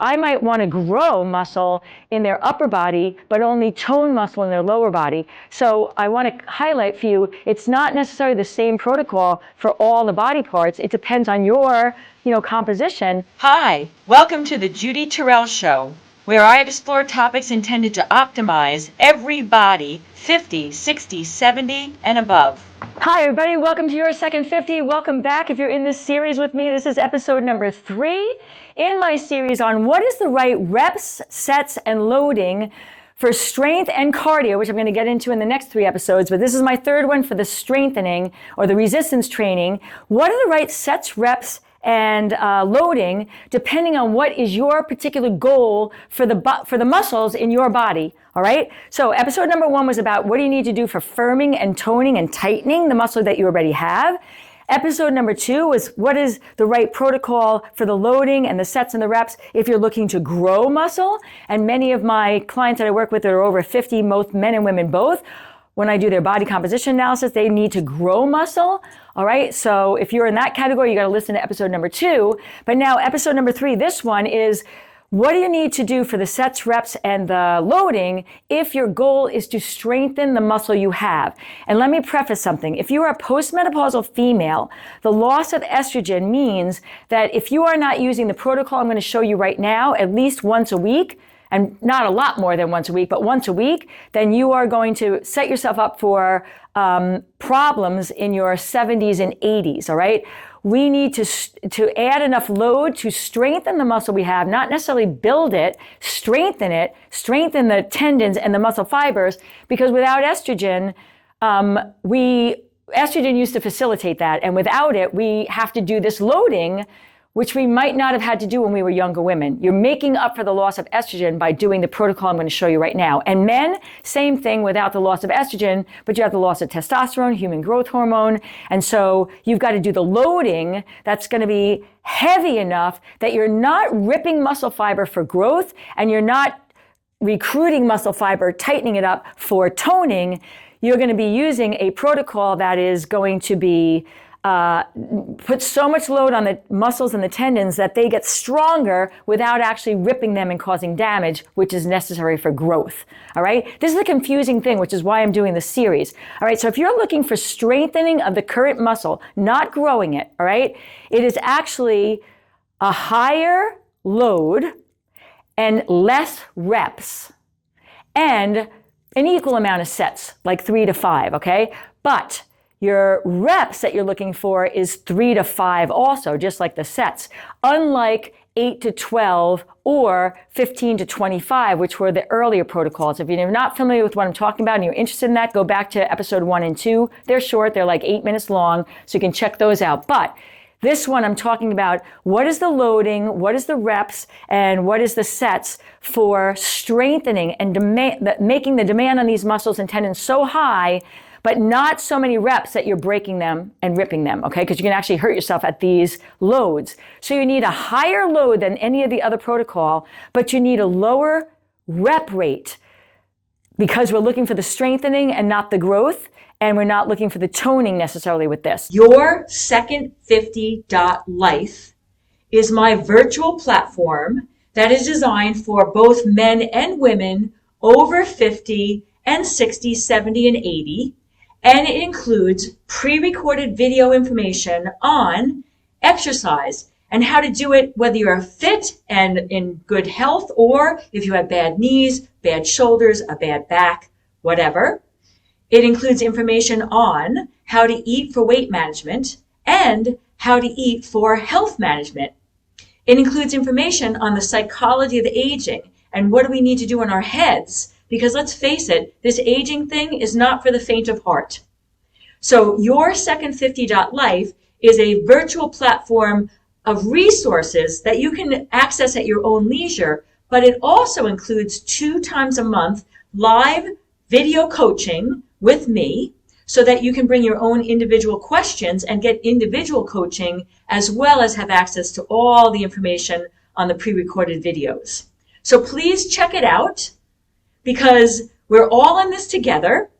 I might want to grow muscle in their upper body, but only tone muscle in their lower body. So I want to highlight for you, it's not necessarily the same protocol for all the body parts. It depends on your, composition. Hi, welcome to the Judy Terrell Show, where I explore topics intended to optimize every body 50, 60, 70, and above. Hi, everybody. Welcome to Your Second 50. Welcome back. If you're in this series with me, this is episode number 3 in my series on what is the right reps, sets, and loading for strength and cardio, which I'm going to get into in the next 3 episodes. But this is my third one for the strengthening or the resistance training. What are the right sets, reps, and loading, depending on what is your particular goal for the muscles in your body. All right. So episode number 1 was about what do you need to do for firming and toning and tightening the muscle that you already have. Episode number 2 was what is the right protocol for the loading and the sets and the reps if you're looking to grow muscle. And many of my clients that I work with that are over 50, most men and women both, when I do their body composition analysis, they need to grow muscle. All right. So if you're in that category, you got to listen to episode number 2. But now episode number 3, this one is what do you need to do for the sets, reps, and the loading if your goal is to strengthen the muscle you have? And let me preface something. If you are a postmenopausal female, the loss of estrogen means that if you are not using the protocol I'm going to show you right now, at least once a week, and not a lot more than once a week, but once a week, then you are going to set yourself up for problems in your 70s and 80s, all right? We need to add enough load to strengthen the muscle we have, not necessarily build it, strengthen the tendons and the muscle fibers, because without estrogen, estrogen used to facilitate that, and without it, we have to do this loading, which we might not have had to do when we were younger women. You're making up for the loss of estrogen by doing the protocol I'm going to show you right now. And men, same thing without the loss of estrogen, but you have the loss of testosterone, human growth hormone. And so you've got to do the loading that's going to be heavy enough that you're not ripping muscle fiber for growth and you're not recruiting muscle fiber, tightening it up for toning. You're going to be using a protocol that is going to be put so much load on the muscles and the tendons that they get stronger without actually ripping them and causing damage, which is necessary for growth. All right. This is a confusing thing, which is why I'm doing this series. All right. So if you're looking for strengthening of the current muscle, not growing it, all right, it is actually a higher load and less reps and an equal amount of sets, like 3 to 5. Okay. But your reps that you're looking for is 3 to 5 also, just like the sets, unlike 8 to 12 or 15 to 25, which were the earlier protocols. If you're not familiar with what I'm talking about and you're interested in that, go back to episode 1 and 2. They're short. They're like 8 minutes long, so you can check those out. But this one, I'm talking about what is the loading, what is the reps, and what is the sets for strengthening and making the demand on these muscles and tendons so high, but not so many reps that you're breaking them and ripping them, okay? Because you can actually hurt yourself at these loads. So you need a higher load than any of the other protocol, but you need a lower rep rate because we're looking for the strengthening and not the growth, and we're not looking for the toning necessarily with this. Your Second 50.life is my virtual platform that is designed for both men and women over 50 and 60, 70, and 80. And it includes pre-recorded video information on exercise and how to do it, whether you're fit and in good health, or if you have bad knees, bad shoulders, a bad back, whatever. It includes information on how to eat for weight management and how to eat for health management. It includes information on the psychology of aging and what do we need to do in our heads. Because let's face it, this aging thing is not for the faint of heart. So your Second 50.life is a virtual platform of resources that you can access at your own leisure, but it also includes 2 times a month live video coaching with me so that you can bring your own individual questions and get individual coaching as well as have access to all the information on the pre-recorded videos. So please check it out, because we're all in this together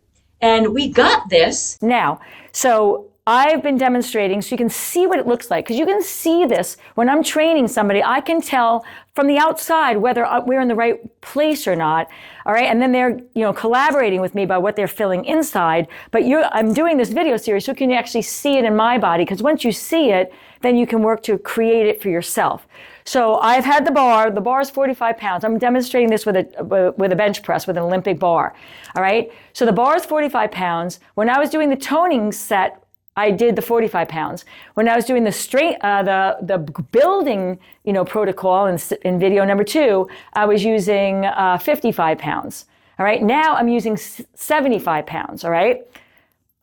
and we got this. Now, so I've been demonstrating so you can see what it looks like, because you can see this when I'm training somebody. I can tell from the outside whether we're in the right place or not. All right, and then they're collaborating with me by what they're feeling inside. But I'm doing this video series so you can actually see it in my body, because once you see it, then you can work to create it for yourself. So I've had the bar. The bar is 45 pounds. I'm demonstrating this with a bench press, with an Olympic bar. All right. So the bar is 45 pounds. When I was doing the toning set, I did the 45 pounds. When I was doing the building, protocol in video number 2, I was using 55 pounds. All right. Now I'm using 75 pounds. All right.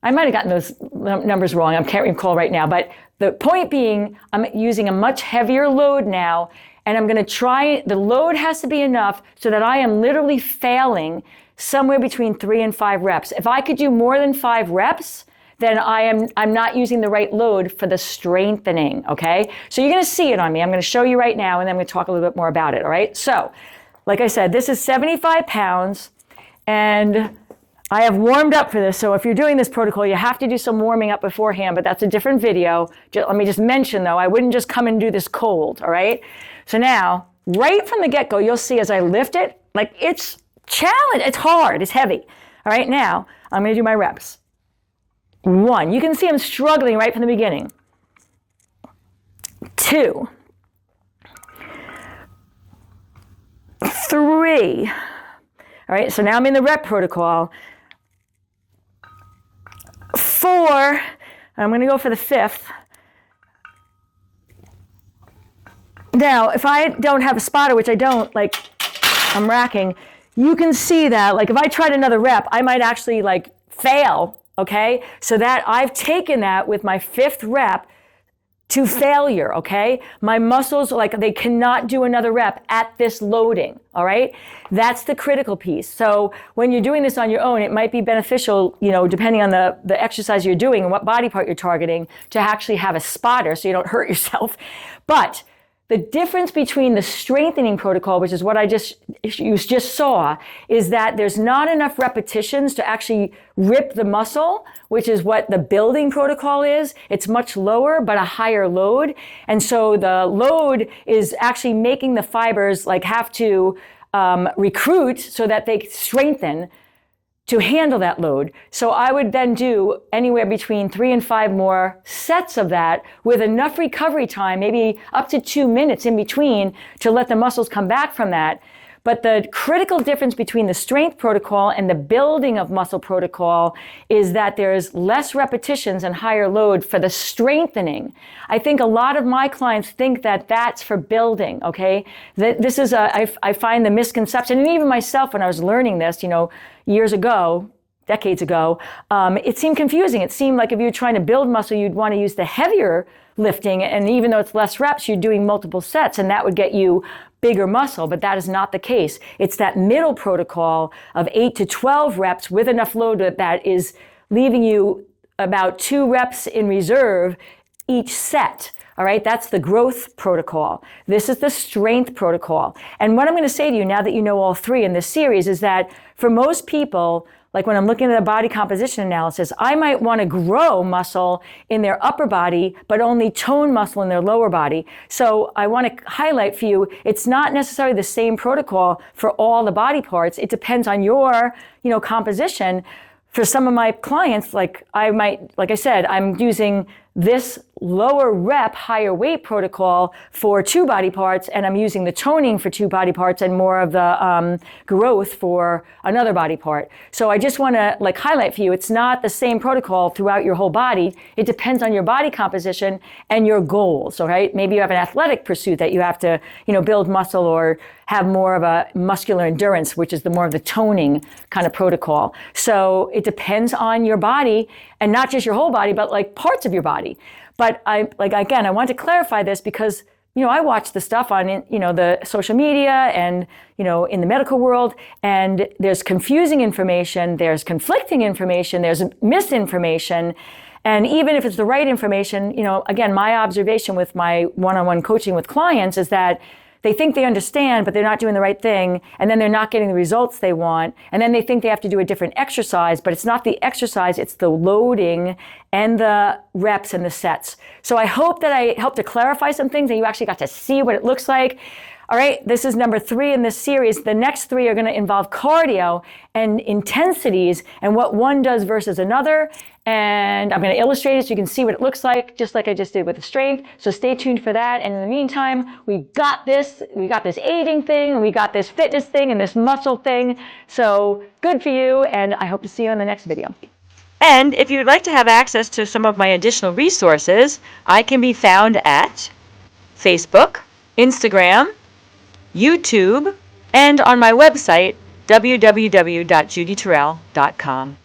I might have gotten those numbers wrong. I can't recall right now. But the point being, I'm using a much heavier load now, and I'm going to try, the load has to be enough so that I am literally failing somewhere between 3 and 5 reps. If I could do more than 5 reps, then I'm not using the right load for the strengthening, okay? So you're going to see it on me. I'm going to show you right now, and then I'm going to talk a little bit more about it, all right? So, like I said, this is 75 pounds, and I have warmed up for this. So if you're doing this protocol, you have to do some warming up beforehand, but that's a different video. Let me just mention, though, I wouldn't just come and do this cold, all right? So now, right from the get-go, you'll see as I lift it, like it's challenge, it's hard, it's heavy. All right, now I'm going to do my reps. 1, you can see I'm struggling right from the beginning. 2, 3. All right, so now I'm in the rep protocol. 4, I'm going to go for the 5th. Now, if I don't have a spotter, which I don't, like I'm racking, you can see that, like if I tried another rep, I might actually like fail, okay? So that I've taken that with my 5th rep to failure, okay? My muscles, like they cannot do another rep at this loading, all right? That's the critical piece. So when you're doing this on your own, it might be beneficial, depending on the exercise you're doing and what body part you're targeting, to actually have a spotter so you don't hurt yourself. But the difference between the strengthening protocol, which is what you just saw, is that there's not enough repetitions to actually rip the muscle, which is what the building protocol is. It's much lower, but a higher load. And so the load is actually making the fibers like have to recruit so that they strengthen to handle that load. So I would then do anywhere between 3 and 5 more sets of that with enough recovery time, maybe up to 2 minutes in between, to let the muscles come back from that. But the critical difference between the strength protocol and the building of muscle protocol is that there's less repetitions and higher load for the strengthening. I think a lot of my clients think that that's for building, okay? That this is I find the misconception, and even myself when I was learning this, years ago, decades ago, it seemed confusing. It seemed like if you were trying to build muscle, you'd want to use the heavier lifting, and even though it's less reps, you're doing multiple sets, and that would get you bigger muscle, but that is not the case. It's that middle protocol of 8 to 12 reps with enough load that is leaving you about 2 reps in reserve each set. All right, that's the growth protocol. This is the strength protocol. And what I'm going to say to you now that you know all 3 in this series is that for most people, like when I'm looking at a body composition analysis, I might want to grow muscle in their upper body, but only tone muscle in their lower body. So I want to highlight for you, it's not necessarily the same protocol for all the body parts. It depends on your, composition. For some of my clients, like I said, I'm using this lower rep, higher weight protocol for 2 body parts, and I'm using the toning for 2 body parts and more of the growth for another body part. So I just want to highlight for you, it's not the same protocol throughout your whole body. It depends on your body composition and your goals, all right? Maybe you have an athletic pursuit that you have to, build muscle or have more of a muscular endurance, which is the more of the toning kind of protocol. So it depends on your body, and not just your whole body, but parts of your body. But I want to clarify this because, I watch the stuff on, the social media and, in the medical world, and there's confusing information, there's conflicting information, there's misinformation. And even if it's the right information, again, my observation with my one-on-one coaching with clients is that they think they understand, but they're not doing the right thing, and then they're not getting the results they want, and then they think they have to do a different exercise, but it's not the exercise, it's the loading and the reps and the sets. So I hope that I helped to clarify some things and you actually got to see what it looks like. All right, this is number 3 in this series. The next 3 are going to involve cardio and intensities and what one does versus another. And I'm going to illustrate it so you can see what it looks like, just like I just did with the strength. So stay tuned for that. And in the meantime, we got this aging thing, and we got this fitness thing and this muscle thing. So good for you, and I hope to see you in the next video. And if you'd like to have access to some of my additional resources, I can be found at Facebook, Instagram, YouTube, and on my website, www.judyterrell.com.